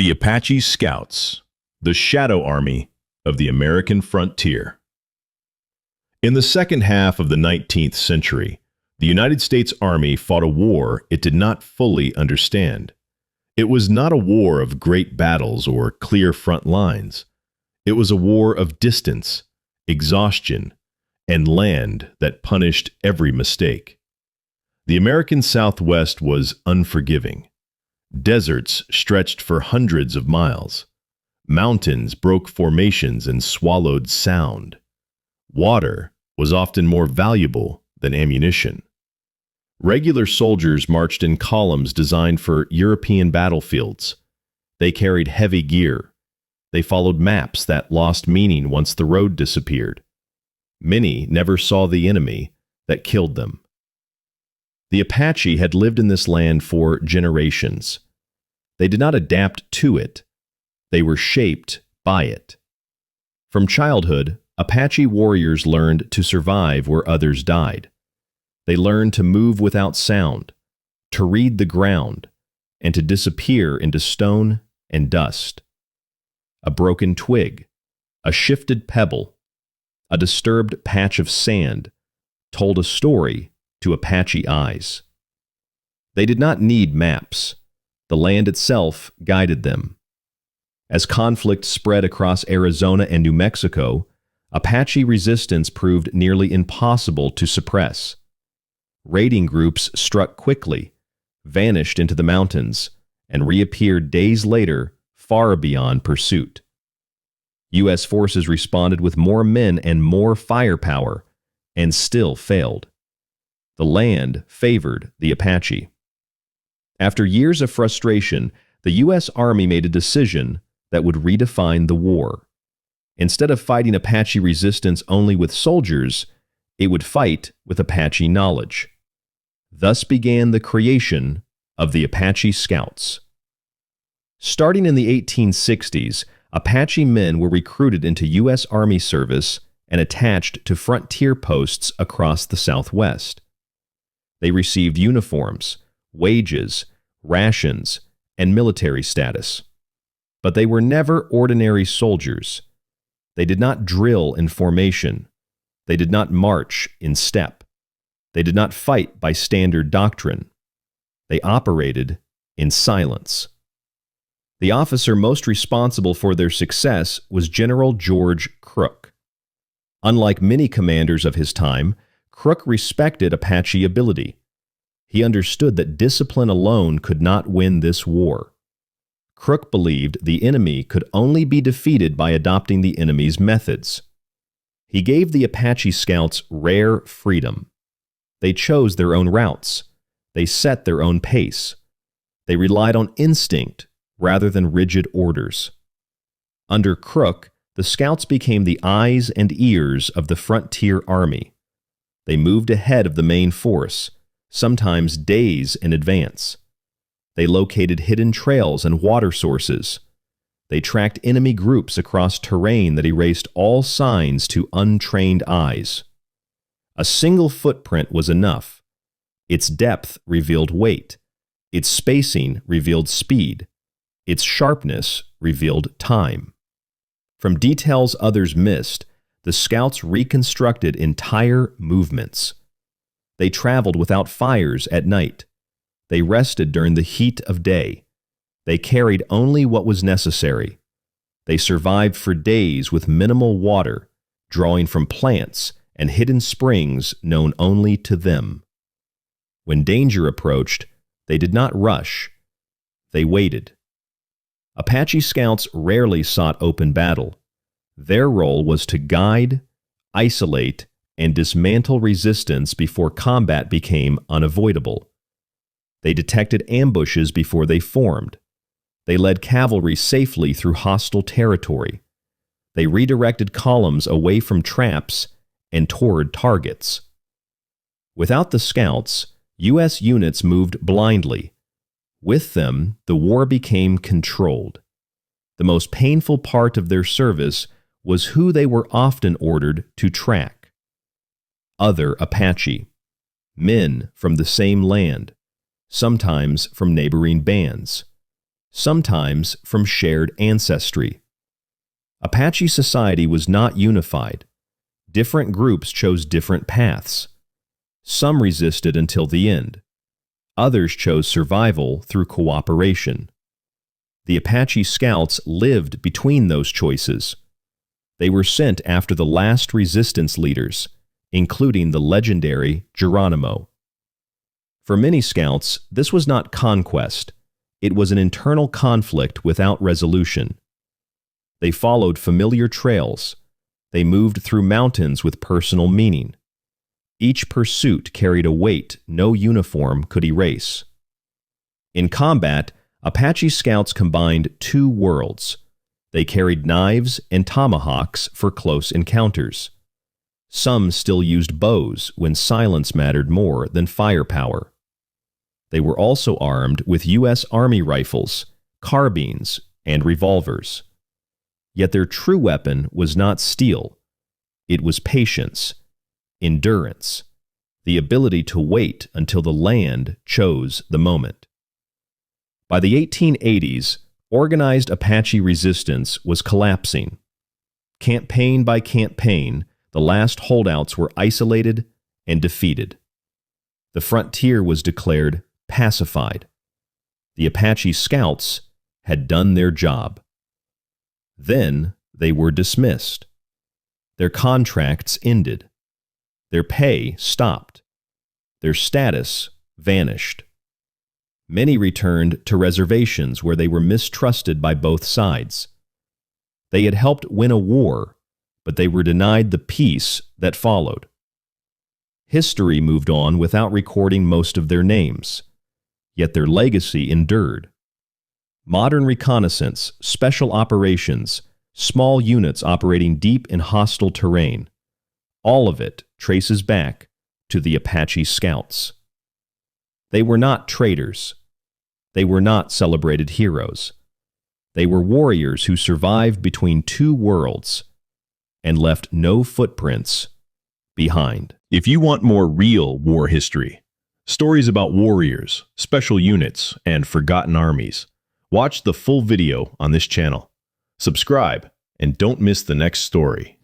The Apache Scouts, the shadow army of the American frontier. In the second half of the 19th century, the United States Army fought a war it did not fully understand. It was not a war of great battles or clear front lines. It was a war of distance, exhaustion, and land that punished every mistake. The American Southwest was unforgiving. Deserts stretched for hundreds of miles. Mountains broke formations and swallowed sound. Water was often more valuable than ammunition. Regular soldiers marched in columns designed for European battlefields. They carried heavy gear. They followed maps that lost meaning once the road disappeared. Many never saw the enemy that killed them. The Apache had lived in this land for generations. They did not adapt to it. They were shaped by it. From childhood, Apache warriors learned to survive where others died. They learned to move without sound, to read the ground, and to disappear into stone and dust. A broken twig, a shifted pebble, a disturbed patch of sand told a story to Apache eyes. They did not need maps. The land itself guided them. As conflict spread across Arizona and New Mexico, Apache resistance proved nearly impossible to suppress. Raiding groups struck quickly, vanished into the mountains, and reappeared days later far beyond pursuit. U.S. forces responded with more men and more firepower, and still failed. The land favored the Apache. After years of frustration, the U.S. Army made a decision that would redefine the war. Instead of fighting Apache resistance only with soldiers, it would fight with Apache knowledge. Thus began the creation of the Apache Scouts. Starting in the 1860s, Apache men were recruited into U.S. Army service and attached to frontier posts across the Southwest. They received uniforms, wages, rations, and military status. But they were never ordinary soldiers. They did not drill in formation. They did not march in step. They did not fight by standard doctrine. They operated in silence. The officer most responsible for their success was General George Crook. Unlike many commanders of his time, Crook respected Apache ability. He understood that discipline alone could not win this war. Crook believed the enemy could only be defeated by adopting the enemy's methods. He gave the Apache Scouts rare freedom. They chose their own routes. They set their own pace. They relied on instinct rather than rigid orders. Under Crook, the Scouts became the eyes and ears of the frontier army. They moved ahead of the main force, sometimes days in advance. They located hidden trails and water sources. They tracked enemy groups across terrain that erased all signs to untrained eyes. A single footprint was enough. Its depth revealed weight. Its spacing revealed speed. Its sharpness revealed time. From details others missed, the Scouts reconstructed entire movements. They traveled without fires at night. They rested during the heat of day. They carried only what was necessary. They survived for days with minimal water, drawing from plants and hidden springs known only to them. When danger approached, they did not rush. They waited. Apache Scouts rarely sought open battle. Their role was to guide, isolate, and dismantle resistance before combat became unavoidable. They detected ambushes before they formed. They led cavalry safely through hostile territory. They redirected columns away from traps and toward targets. Without the Scouts, U.S. units moved blindly. With them, the war became controlled. The most painful part of their service was who they were often ordered to track. Other Apache, men from the same land, sometimes from neighboring bands. sometimes from shared ancestry. Apache society was not unified. Different groups chose different paths. Some resisted until the end. Others chose survival through cooperation. The Apache Scouts lived between those choices. They were sent after the last resistance leaders, including the legendary Geronimo. For many Scouts, this was not conquest. It was an internal conflict without resolution. They followed familiar trails. They moved through mountains with personal meaning. Each pursuit carried a weight no uniform could erase. In combat, Apache Scouts combined two worlds. They carried knives and tomahawks for close encounters. Some still used bows when silence mattered more than firepower. They were also armed with U.S. Army rifles, carbines, and revolvers. Yet their true weapon was not steel. It was patience, endurance, the ability to wait until the land chose the moment. By the 1880s, organized Apache resistance was collapsing. Campaign by campaign, the last holdouts were isolated and defeated. The frontier was declared pacified. The Apache Scouts had done their job. Then they were dismissed. Their contracts ended. Their pay stopped. Their status vanished. Many returned to reservations where they were mistrusted by both sides. They had helped win a war, but they were denied the peace that followed. History moved on without recording most of their names, yet their legacy endured. Modern reconnaissance, special operations, small units operating deep in hostile terrain, all of it traces back to the Apache Scouts. They were not traitors. They were not celebrated heroes. They were warriors who survived between two worlds and left no footprints behind. If you want more real war history, stories about warriors, special units, and forgotten armies, watch the full video on this channel. Subscribe and don't miss the next story.